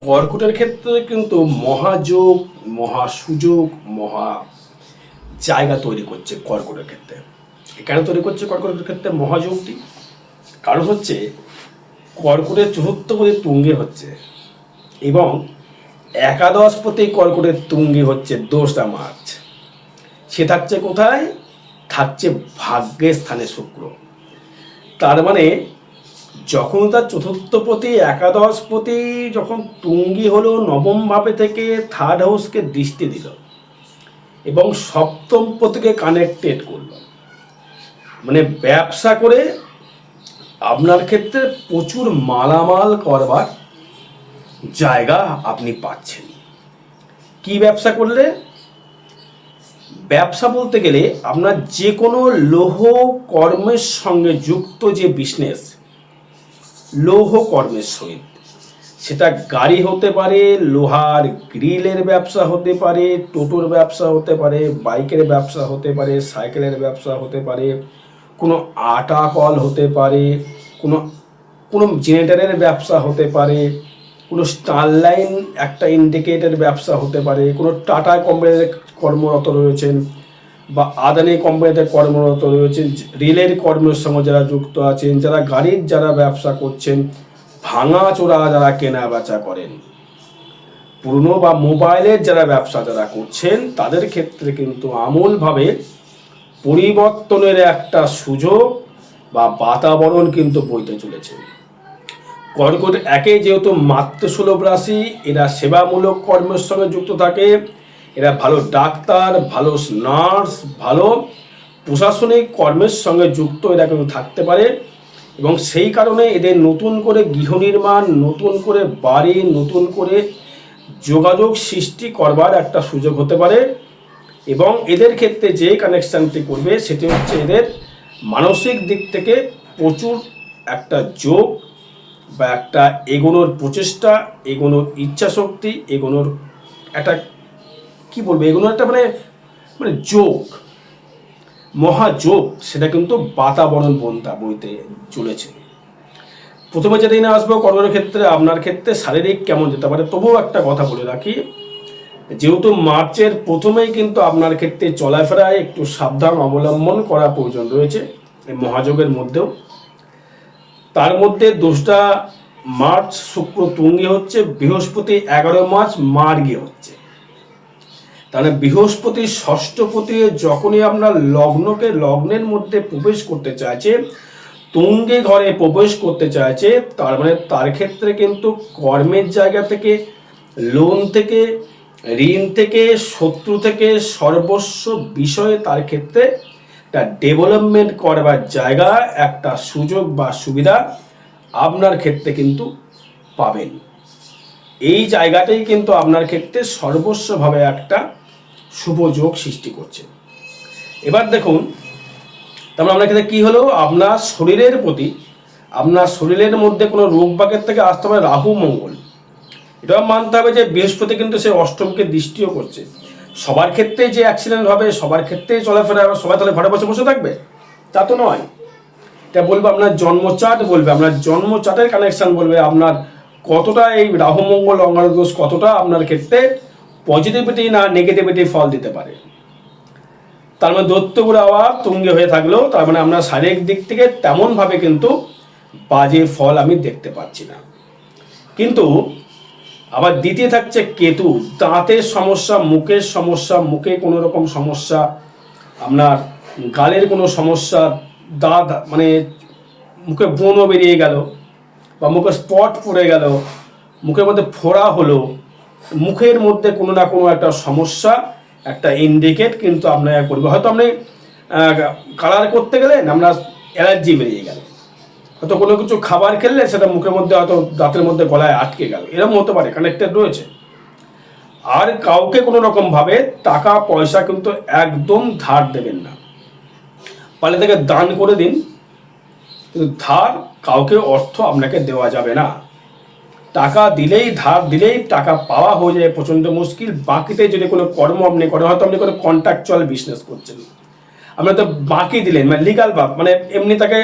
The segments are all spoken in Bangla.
কর্কটের ক্ষেত্রে কিন্তু মহাযোগ, মহাসুযোগ, মহা জায়গা তৈরি করছে কর্কটের ক্ষেত্রে। কেন তৈরি করছে কর্কটের ক্ষেত্রে মহাযোগটি? কারণ হচ্ছে কর্কটের চতুর্থপতি তুঙ্গে হচ্ছে এবং একাদশপতি কর্কটের তুঙ্গে হচ্ছে দোসরা মার্চ। সে থাকছে কোথায়? থাকছে ভাগ্যের স্থানে শুক্র। তার মানে যখন তার চতুর্থপতি একাদশপতি যখন তুঙ্গি হলো, নবম ভাবে থেকে থার্ড হাউসকে দৃষ্টি দিল এবং সপ্তম পতিকে কানেক্টেড করলো, মানে ব্যবসা করে আপনার ক্ষেত্রে প্রচুর মালামাল করবার জায়গা আপনি পাচ্ছেন। কি ব্যবসা করলে? ব্যবসা বলতে গেলে আপনার যে কোনো লৌহ কর্মের সঙ্গে যুক্ত যে বিজনেস, লৌহ কর্মের সহিত, সেটা গাড়ি হতে পারে, লোহার গ্রিলের ব্যবসা হতে পারে, টোটোর ব্যবসা হতে পারে, বাইকের ব্যবসা হতে পারে, সাইকেলের ব্যবসা হতে পারে, কোনো আটা কল হতে পারে, কোনো কোনো জেনারেটরের ব্যবসা হতে পারে, কোনো স্টারলাইন একটা ইন্ডিকেটর ব্যবসা হতে পারে, কোনো টাটা কোম্পানিতে কর্মরত রয়েছেন বা আদানি কোম্পানিতে কর্মরত রয়েছেন, রেলের কর্মের সঙ্গে যারা যুক্ত আছেন, যারা গাড়ির যারা ব্যবসা করছেন, ভাঙাচোরা যারা কেনা বেচা করেন, পুরনো বা মোবাইলের যারা ব্যবসা যারা করছেন, তাদের ক্ষেত্রে কিন্তু আমূলভাবে পরিবর্তনের একটা সুযোগ বা বাতাবরণ কিন্তু বইতে চলেছে। কর্কট একে যেহেতু মাতৃসুলভ রাশি, এরা সেবামূলক কর্মের সঙ্গে যুক্ত থাকে, এরা ভালো ডাক্তার, ভালো নার্স, ভালো প্রশাসনিক কর্মের সঙ্গে যুক্ত এরা কিন্তু থাকতে পারে এবং সেই কারণে এদের নতুন করে গৃহ নির্মাণ, নতুন করে বাড়ি, নতুন করে যোগাযোগ সৃষ্টি করবার একটা সুযোগ হতে পারে। এবং এদের ক্ষেত্রে যে কানেকশানটি করবে সেটি হচ্ছে এদের মানসিক দিক থেকে প্রচুর একটা যোগ বা একটা এগোনোর প্রচেষ্টা, এগোনোর ইচ্ছাশক্তি, এগোনোর একটা কি বলবো, এগোনোর একটা মানে মানে যোগ, মহাযোগ, সেটা কিন্তু বাতাবরণ বইতে চলেছে। প্রথমে যেটা নিয়ে আসবো কর্মের ক্ষেত্রে, আপনার ক্ষেত্রে শারীরিক কেমন যেতে পারে। তবুও একটা কথা বলে রাখি, যেহেতু মার্চের প্রথমেই কিন্তু আপনার ক্ষেত্রে চলাফেরায় একটু সাবধান অবলম্বন করা প্রয়োজন রয়েছে এই মহাযোগের মধ্যেও। তার মধ্যে 2টা মার্চ শুক্র তুঙ্গে হচ্ছে, বৃহস্পতি 11 মার্চ মার্গে হচ্ছে। তাহলে বৃহস্পতি ষষ্ঠপতি যখনই আপনার লগ্নের মধ্যে প্রবেশ করতে চাইছে, তুঙ্গে ঘরে প্রবেশ করতে চাইছে, তার মানে তার ক্ষেত্রে কিন্তু কর্মের জায়গা থেকে, লোন থেকে, ঋণ থেকে, শত্রু থেকে, সর্বস্ব বিষয়ে তার ক্ষেত্রে একটা ডেভেলপমেন্ট করবার জায়গা, একটা সুযোগ বা সুবিধা আপনার ক্ষেত্রে কিন্তু পাবেন। এই জায়গাটাই কিন্তু আপনার ক্ষেত্রে সর্বস্বভাবে একটা শুভ যোগ সৃষ্টি করছে। এবার দেখুন, তারপরে আপনার ক্ষেত্রে কী হলো, আপনার শরীরের প্রতি, আপনার শরীরের মধ্যে কোনো রোগ বাগের থেকে আসতে পারে রাহু মঙ্গল। এটাও মানতে হবে যে বৃহস্পতি কিন্তু সে অষ্টমকে দৃষ্টিও করছে। সবার ক্ষেত্রেই যে অ্যাক্সিডেন্ট হবে, সবার ক্ষেত্রেই চলাফেরা হবে, সবাই তাহলে ঘরে বসে বসে থাকবে, তা তো নয়। এটা বলবে আপনার জন্মচার্ট, বলবে আপনার জন্মচার্টের কানেকশান, বলবে আপনার কতটা এই রাহু মঙ্গল অঙ্গারক দোষ কতটা আপনার ক্ষেত্রে পজিটিভিটি না নেগেটিভিটি ফল দিতে পারে। তার মানে দৈত্যগুলো আবার তুঙ্গে হয়ে থাকলেও তার মানে আপনার শারীরিক দিক থেকে তেমনভাবে কিন্তু বাজে ফল আমি দেখতে পাচ্ছি না। কিন্তু আবার দ্বিতীয় থাকছে কেতু, দাঁতের সমস্যা, মুখের সমস্যা, মুখে কোনো রকম সমস্যা, আপনার গালের কোনো সমস্যা, দাঁত মানে মুখে ব্রণও বেরিয়ে গেল বা মুখে স্পট পড়ে গেল, মুখের মধ্যে ফোড়া হলো, মুখের মধ্যে কোনো না কোনো একটা সমস্যা, একটা ইন্ডিকেট কিন্তু আপনাকে করবে। হয়তো আপনি কালার করতে গেলেন, আপনার অ্যালার্জি বেরিয়ে গেল, হয়তো কোনো কিছু খাবার খেললে সেটা মুখের মধ্যে হয়তো দাঁতের মধ্যে গলায় আটকে গেল, এরকম হতে পারে, কানেক্টেড রয়েছে। আর কাউকে কোনো রকমভাবে টাকা পয়সা কিন্তু একদম ধার দেবেন না, পারলে থেকে দান করে দিন, কিন্তু ধার কাউকে অর্থ আপনাকে দেওয়া যাবে না। টাকা দিলেই, ধার দিলেই টাকা পাওয়া হয়ে যায় প্রচণ্ড মুশকিল। বাকিতে যদি কোনো কর্ম আপনি করেন, হয়তো আপনি কোনো কন্ট্রাকচুয়াল বিজনেস করছেন, আপনি তো বাকি দিলেন, মানে লিগাল মানে এমনি তাকে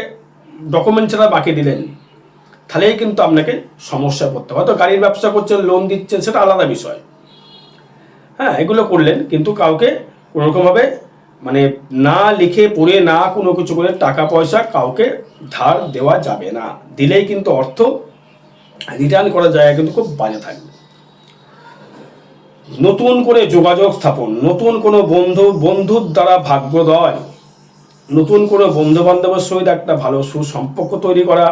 ডকুমেন্ট ছাড়া বাকি দিলেন, তাহলেই কিন্তু আপনাকে সমস্যায় পড়তে হবে। হয়তো গাড়ির ব্যবসা করছেন, লোন দিচ্ছেন, সেটা আলাদা বিষয়। হ্যাঁ, এগুলো করলেন, কিন্তু কাউকে কোনোরকমভাবে মানে না লিখে পড়ে না কোনো কিছু করে টাকা পয়সা কাউকে ধার দেওয়া যাবে না। দিলেই কিন্তু অর্থ রিটার্ন করার জায়গা কিন্তু খুব বাজে থাকবে। নতুন করে যোগাযোগ স্থাপন, নতুন কোনো বন্ধুর দ্বারা ভাগ্যোদয়, নতুন কোনো বন্ধু বান্ধবের সহিত একটা ভালো সুসম্পর্ক তৈরি করা,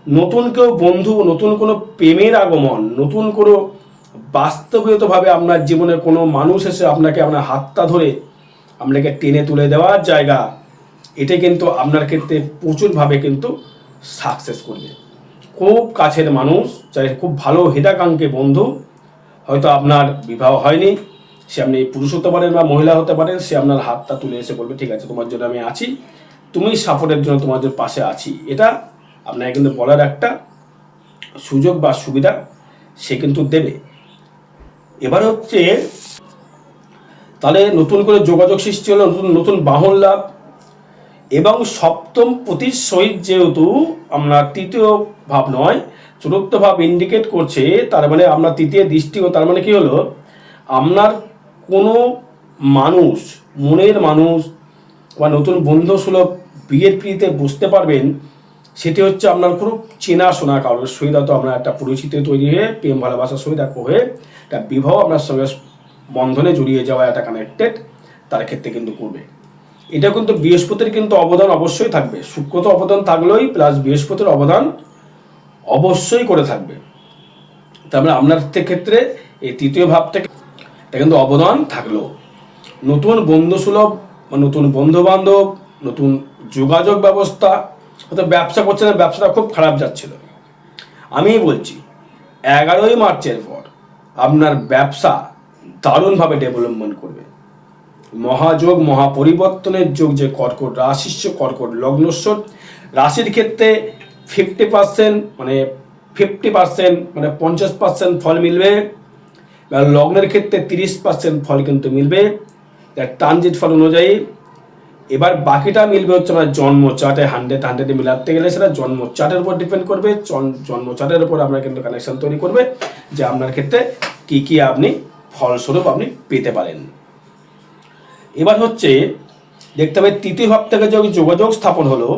নতুন কেউ বন্ধু, নতুন কোনো প্রেমের আগমন, নতুন কোনো বাস্তবিকভাবে আপনার জীবনে কোনো মানুষ এসে আপনাকে আপনার হাতটা ধরে আপনাকে টেনে তুলে দেওয়ার জায়গা, এটা কিন্তু আপনার ক্ষেত্রে প্রচুরভাবে কিন্তু সাকসেস করবে। খুব কাছের মানুষ, চাই খুব ভালো হিতাকাঙ্ক্ষী বন্ধু, হয়তো আপনার বিবাহ হয়নি, সে আপনি পুরুষ হতে পারেন বা মহিলা হতে পারেন, সে আপনার হাতটা তুলে এসে বলবে ঠিক আছে তোমার জন্য আমি আছি, তুমি সাপোর্টের জন্য তোমাদের পাশে আছি। এটা আপনাকে কিন্তু বলার একটা সুযোগ বা সুবিধা সে কিন্তু দেবে। এবার হচ্ছে তাহলে নতুন করে যোগাযোগ সৃষ্টি হলো, নতুন নতুন বাহন লাভ, এবং সপ্তম পতির সহিত যেহেতু আমরা তৃতীয় ভাব নয় চতুর্থ ভাব ইন্ডিকেট করছে, তার মানে আপনার তৃতীয় দৃষ্টিও, তার মানে কি হলো আপনার কোনো মানুষ, মনের মানুষ বা নতুন বন্ধু সুলভ বিয়ের পিড়িতে বুঝতে পারবেন, সেটি হচ্ছে আপনার খুব চেনাশোনা কারোর সহিত হয়তো আপনার একটা পরিচিতি তৈরি হয়ে প্রেম ভালোবাসার সহিত এক হয়ে একটা বিবাহ আপনার সঙ্গে বন্ধনে জড়িয়ে যাওয়া একটা কানেক্টেড তার ক্ষেত্রে কিন্তু করবে। এটা কিন্তু বৃহস্পতির কিন্তু অবদান অবশ্যই থাকবে, শুক্র তো অবদান থাকলেই প্লাস বৃহস্পতির অবদান অবশ্যই করে থাকবে। তার মানে আপনার ক্ষেত্রে এই তৃতীয় ভাব থেকে এটা কিন্তু অবদান থাকলো। নতুন বন্ধু সুলভ, নতুন বন্ধু বান্ধব, নতুন যোগাযোগ ব্যবস্থা, হয়তো ব্যবসা করছেন, ব্যবসাটা খুব খারাপ যাচ্ছিল, আমি বলছি 11ই মার্চের পর আপনার ব্যবসা দারুণভাবে ডেভেলপমেন্ট করবে। মহাযোগ, মহাপরিবর্তনের যোগ, যে কর্কট রাশিস্য, কর্কট লগ্নস্বর রাশির ক্ষেত্রে 50% মানে 50% মানে 50% ফল মিলবে, লগ্নের ক্ষেত্রে 30% ফল কিন্তু মিলবে ট্রানজিট ফল অনুযায়ী। এবার বাকিটা মিলবে হচ্ছে আমার জন্ম চার্টে, 100 মিলাতে গেলে সেটা জন্ম চার্টের উপর ডিপেন্ড করবে। জন্ম চার্টের উপর আপনার কিন্তু কানেকশন তৈরি করবে যে আপনার ক্ষেত্রে কি কি আপনি ফলস্বরূপ আপনি পেতে পারেন। এবার হচ্ছে দেখতে হবে তৃতীয় ভাব থেকে যে যোগাযোগ স্থাপন হলো,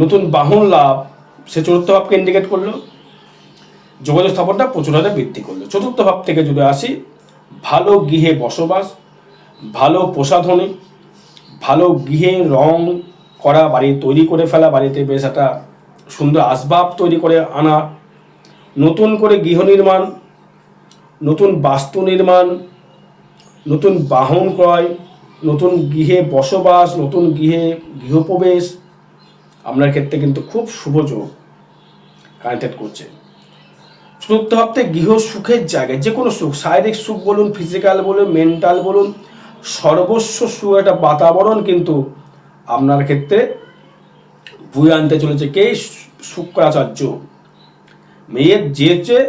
নতুন বাহন লাভ, সে চতুর্থ ভাবকে ইন্ডিকেট করলো, যোগাযোগ স্থাপনটা প্রচুর হারে বৃদ্ধি করলো। চতুর্থ ভাব থেকে যদি আসি, ভালো গৃহে বসবাস, ভালো প্রসাধনী, ভালো গৃহে রং করা, বাড়ি তৈরি করে ফেলা, বাড়িতে বেশ একটা সুন্দর আসবাব তৈরি করে আনা, নতুন করে গৃহ নির্মাণ, নতুন বাস্তু নির্মাণ, নতুন বাহন ক্রয়, নতুন গৃহে বসবাস, নতুন গৃহপ্রবেশ আপনার ক্ষেত্রে কিন্তু খুব শুভ যোগ কানেক্টেড করছে। চতুর্থ ভাবতে গৃহ সুখের জায়গায়, যে কোনো সুখ, শারীরিক সুখ বলুন, ফিজিক্যাল বলুন, মেন্টাল বলুন, সর্বস্ব সুখ একটা বাতাবরণ কিন্তু আপনার ক্ষেত্রে বয়ে আনতে চলেছে কে? শুক্রাচার্য। মেয়ের যে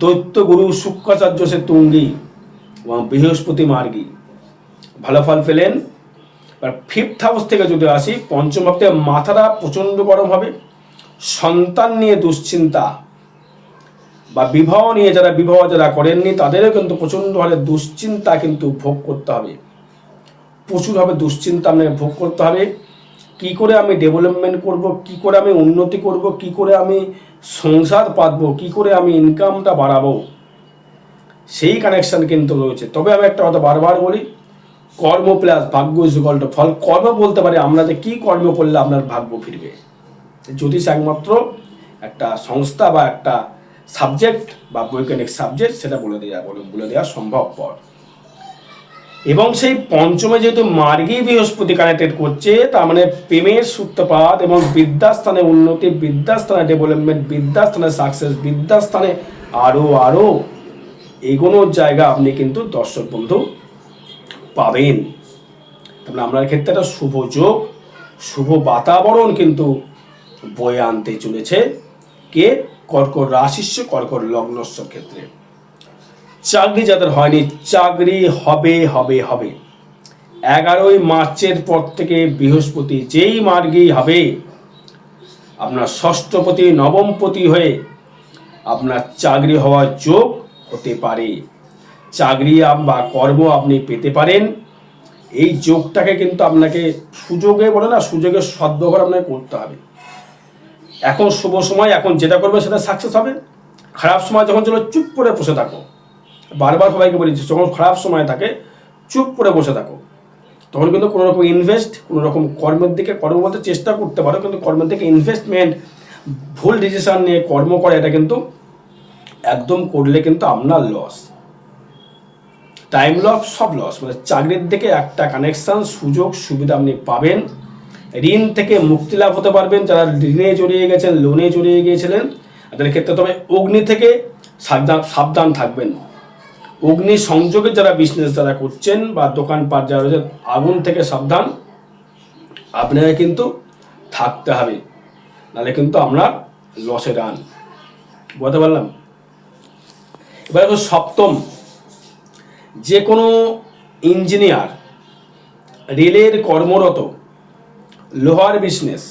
দৈত্য গুরু শুক্রাচার্য, সে তুঙ্গী এবং বৃহস্পতি মার্গী, ভালো ফল পেলেন। এবার ফিফথ হাউস থেকে যদি আসি, পঞ্চম ভাব থেকে মাথাটা প্রচণ্ড গরম হবে, সন্তান নিয়ে দুশ্চিন্তা বা বিবাহ নিয়ে যারা করেননি তাদেরও কিন্তু প্রচণ্ড হারে দুশ্চিন্তা কিন্তু ভোগ করতে হবে, প্রচুরভাবে দুশ্চিন্তা আপনাকে ভোগ করতে হবে। কি করে আমি ডেভেলপমেন্ট করব, কি করে আমি উন্নতি করব, কি করে আমি সংসার পাতবো, কি করে আমি ইনকামটা বাড়াবো, সেই কানেকশন কিন্তু রয়েছে। তবে আমি একটা কথা বারবার বলি, কর্ম প্লাস ভাগ্য ইজ ইকুয়াল টু ফল। কর্ম বলতে পারি আমরা যে কি কর্ম করলে আপনার ভাগ্য ফিরবে, জ্যোতিষ একমাত্র একটা সংস্থা বা একটা সাবজেক্ট বা বৈজ্ঞানিক সাবজেক্ট, সেটা বলে দেওয়া সম্ভবপর। এবং সেই পঞ্চমে যেহেতু মার্গী বৃহস্পতি কানেক্টেড করছে, তার মানে প্রেমের সূত্রপাত এবং বিদ্যাস্থানে উন্নতি, বিদ্যাস্থানে ডেভেলপমেন্ট, বিদ্যাস্থানে সাকসেস, বিদ্যাস্থানে আরও এগোনোর জায়গা আপনি কিন্তু দর্শক বন্ধু পাবেন। তারপরে আপনার ক্ষেত্রে একটা শুভ যোগ, শুভ বাতাবরণ কিন্তু বয়ে আনতে চলেছে কে? কর্কট রাশিস্য, কর্কট লগ্নস্যর ক্ষেত্রে। চাকরি যাদের হয়নি, চাকরি হবে হবে হবে। 11ই মার্চের পর থেকে বৃহস্পতি যেই মার্গেই হবে, আপনার ষষ্ঠপতি নবমপতি হয়ে আপনার চাকরি হওয়ার যোগ হতে পারে, চাকরি বা কর্ম আপনি পেতে পারেন। এই যোগটাকে কিন্তু আপনাকে সুযোগে বলে না, সুযোগের সদ্ব্যবহার আপনাকে করতে হবে। এখন শুভ সময়, এখন যেটা করবে সেটা সাকসেস হবে। খারাপ সময় যখন চলো চুপ করে বসে থাকো, বারবার সবাইকে বলেছি, যখন খারাপ সময় থাকে চুপ করে বসে থাকো, তখন কিন্তু কোনো রকম ইনভেস্ট, কোনো রকম কর্মের দিকে, কর্ম বলতে চেষ্টা করতে পারো, কিন্তু কর্মের দিকে ইনভেস্টমেন্ট, ভুল ডিসিশন নিয়ে কর্ম করে, এটা কিন্তু একদম করলে কিন্তু আপনার লস, টাইম লস, সব লস। মানে চাকরির দিকে একটা কানেকশান, সুযোগ সুবিধা আপনি পাবেন। ঋণ থেকে মুক্তি লাভ হতে পারবেন। যারা ঋণে জড়িয়ে গেছেন, লোনে জড়িয়ে গিয়েছিলেন, তাদের ক্ষেত্রে তবে অগ্নি থেকে সাবধান থাকবেন। অগ্নি সংযোগের যারা বিজনেস যারা করছেন বা দোকানপাট যারা রয়েছে, আগুন থেকে সাবধান আপনাকে কিন্তু থাকতে হবে, নাহলে কিন্তু আপনার লসে রান। বলতে পারলাম? এবার সপ্তম, যে কোনো ইঞ্জিনিয়ার, রেলের কর্মরত, লোহার বিজনেস,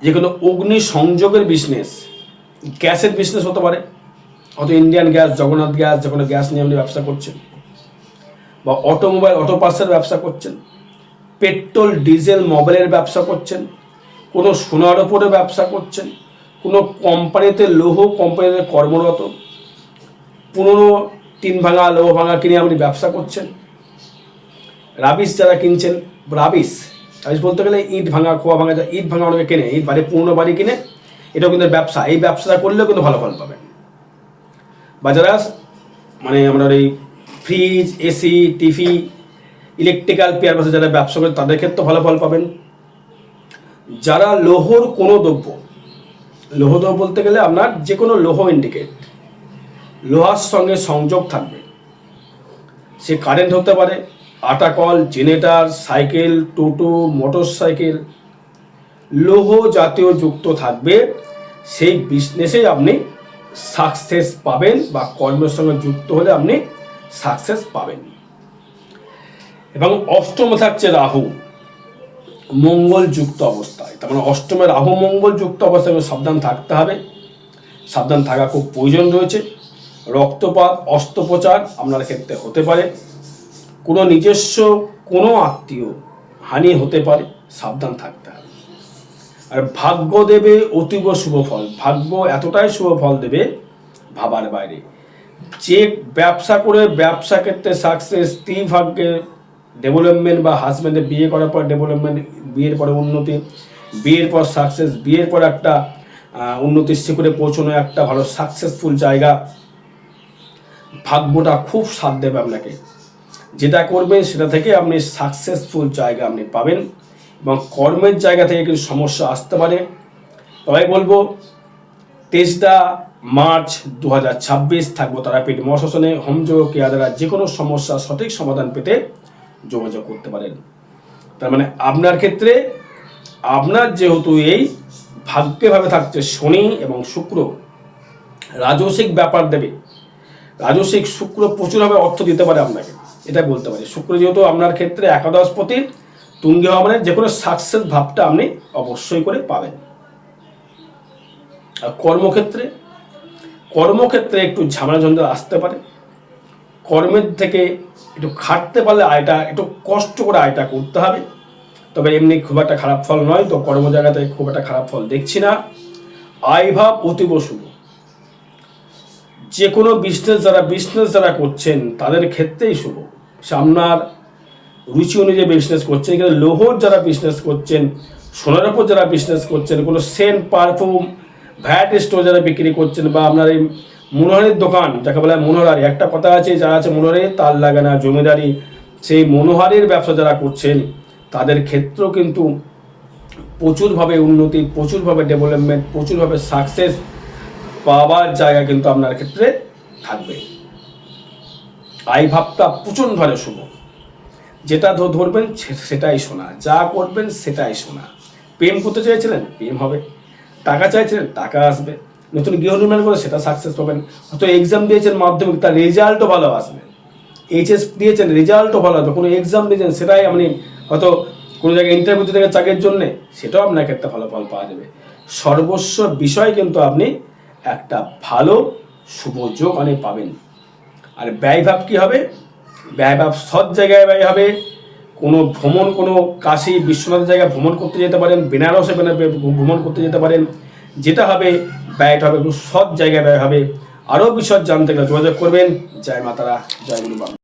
যে কোনো অগ্নি সংযোগের বিজনেস, গ্যাসের বিজনেস হতে পারে, হয়তো ইন্ডিয়ান গ্যাস, জগন্নাথ গ্যাস, যে কোনো গ্যাস নিয়ে আপনি ব্যবসা করছেন, বা অটোমোবাইল, অটো পার্টসের ব্যবসা করছেন, পেট্রোল ডিজেল মোবাইলের ব্যবসা করছেন, কোনো সোনার ওপরে ব্যবসা করছেন, কোনো কোম্পানিতে লৌহ কোম্পানিতে কর্মরত, পুরনো টিন ভাঙা লৌহ ভাঙা কিনে আপনি ব্যবসা করছেন, রাবিশ যারা কিনছেন, রাবিশ বলতে গেলে ইট ভাঙা, খোয়া ভাঙা, ইট ভাঙা অনেকে কেনে, ইট বাড়ি, পুরনো বাড়ি কিনে, এটাও কিন্তু ব্যবসা। এই ব্যবসাটা করলেও কিন্তু ভালো ফল পাবেন। বা যারা মানে আমরা এই ফ্রিজ, এসি, টিভি, ইলেকট্রিক্যাল পেয়ারবাসে যারা ব্যবসা করে, তাদের ক্ষেত্রে ভালো ফল পাবেন। যারা লৌহর কোনো দ্রব্য, লৌহ দ্রব্য বলতে গেলে আপনার যে কোনো লৌহ ইন্ডিকেট, লোহার সঙ্গে সংযোগ থাকবে, সে কারেন্ট হতে পারে, আটা কল, জেনারেটর, সাইকেল, টোটো, মোটর সাইকেল, লৌহ জাতীয় যুক্ত থাকবে, সেই বিজনেসেই আপনি সাকসেস পাবেন, বা কর্মের সঙ্গে যুক্ত হলে আপনি সাকসেস পাবেন। এবং অষ্টমে থাকছে রাহু, মঙ্গল যুক্ত অবস্থায়। তার মানে অষ্টমে রাহু মঙ্গল যুক্ত অবস্থায় সাবধান থাকতে হবে, সাবধান থাকা খুব প্রয়োজন রয়েছে। রক্তপাত, অস্ত্রোপচার আপনার ক্ষেত্রে হতে পারে, কোনো নিজস্ব কোনো আত্মীয় হানি হতে পারে, সাবধান থাকতে হবে। আর ভাগ্য দেবে অতীব শুভ ফল, ভাগ্য এতটাই শুভ ফল দেবে ভাবার বাইরে। যে ব্যবসা করে ব্যবসা ক্ষেত্রে সাকসেস, স্ত্রী ভাগ্যে ডেভেলপমেন্ট, বা হাজব্যান্ডের বিয়ে করার পর ডেভেলপমেন্ট, বিয়ের পরে উন্নতি, বিয়ের পর সাকসেস, বিয়ের পর একটা উন্নতির শিখরে পৌঁছানো, একটা ভালো সাকসেসফুল জায়গা, ভাগ্যটা খুব সাথ দেবে আপনাকে। যেটা করবেন সেটা থেকে আপনি সাকসেসফুল জায়গা আপনি পাবেন, এবং কর্মের জায়গা থেকে কিছু সমস্যা আসতে পারে। তবে বলবো 23 মার্চ 2026 থাকবো তারাপীঠ মহাশ্মশানে, হোমযোগ ক্রিয়া দ্বারা যে কোনো সমস্যার সঠিক সমাধান পেতে যোগাযোগ করতে পারেন। তার মানে আপনার ক্ষেত্রে, আপনার যেহেতু এই ভাগ্যভাবে থাকছে শনি এবং শুক্র, রাজসিক ব্যাপার দেবে, রাজসিক শুক্র প্রচুরভাবে অর্থ দিতে পারে আপনাকে, এটা বলতে পারি। শুক্র যেহেতু আপনার ক্ষেত্রে একাদশপতি, তুঙ্গে হওয়া মানে যে কোনো সাকসেস ভাবটা আপনি অবশ্যই করে পাবেন। আর কর্মক্ষেত্রে একটু ঝামেলা ঝঞ্ঝাট আসতে পারে। কর্মের থেকে একটু খাটতে পারলে আয়টা, একটু কষ্ট করে আয়টা করতে হবে। তবে এমনি খুব একটা খারাপ ফল নয়, তো কর্ম জায়গাতে খুব একটা খারাপ ফল দেখছি না। আয়ভাব অতীব শুভ। যে কোনো বিজনেস যারা করছেন তাদের ক্ষেত্রেই শুভ। আপনার রুচি অনুযায়ী বিজনেস করছেন, এখানে লোহর যারা বিজনেস করছেন, সোনার উপর যারা বিজনেস করছেন, কোনো সেন্ট, পারফিউম, ভ্যাট স্টোর যারা বিক্রি করছেন, বা আপনার এই মনোহারের দোকান যাকে বলা হয় মনোহারি, একটা কথা আছে, যারা আছে মনোহারে তার লাগে না জমিদারি, সেই মনোহারের ব্যবসা যারা করছেন তাদের ক্ষেত্রেও কিন্তু প্রচুরভাবে উন্নতি, প্রচুরভাবে ডেভেলপমেন্ট, প্রচুরভাবে সাকসেস পাওয়ার জায়গা কিন্তু আপনার ক্ষেত্রে থাকবে। আয়ভাবটা প্রচণ্ডভাবে শুভ। যেটা ধরবেন সেটাই শোনা, যা করবেন সেটাই শোনা। প্রেম করতে চাইছিলেন, প্রেম হবে। টাকা চাইছিলেন, টাকা আসবে। নতুন গৃহ নির্মাণ করে সেটা সাকসেস পাবেন। হয়তো এক্সাম দিয়েছেন মাধ্যমিক, তার রেজাল্টও ভালো আসবে। এইচএস দিয়েছেন, রেজাল্টও ভালো হবে। কোনো এক্সাম দিয়েছেন, সেটাই আপনি হয়তো কোনো জায়গায় ইন্টারভিউ দিতে গেলে চাকরির জন্যে, সেটাও আপনাকে একটা ভালো ফল পাওয়া যাবে। সর্বস্ব বিষয় কিন্তু আপনি একটা ভালো শুভ যোগ অনেক পাবেন। আর ব্যয়ভাব কী হবে? ব্যয়ভাব সৎ জায়গায় ব্যয় হবে। কোনো ভ্রমণ, কোনো কাশী বিশ্বনাথের জায়গায় ভ্রমণ করতে যেতে পারেন, বেনারসে ভ্রমণ করতে যেতে পারেন। যেটা হবে ব্যয়টা হবে একটু সৎ জায়গায় ব্যয় হবে। আরও বিশদ জানতে গেলে যোগাযোগ করবেন। জয় মাতারা, জয় গুরু বাবা।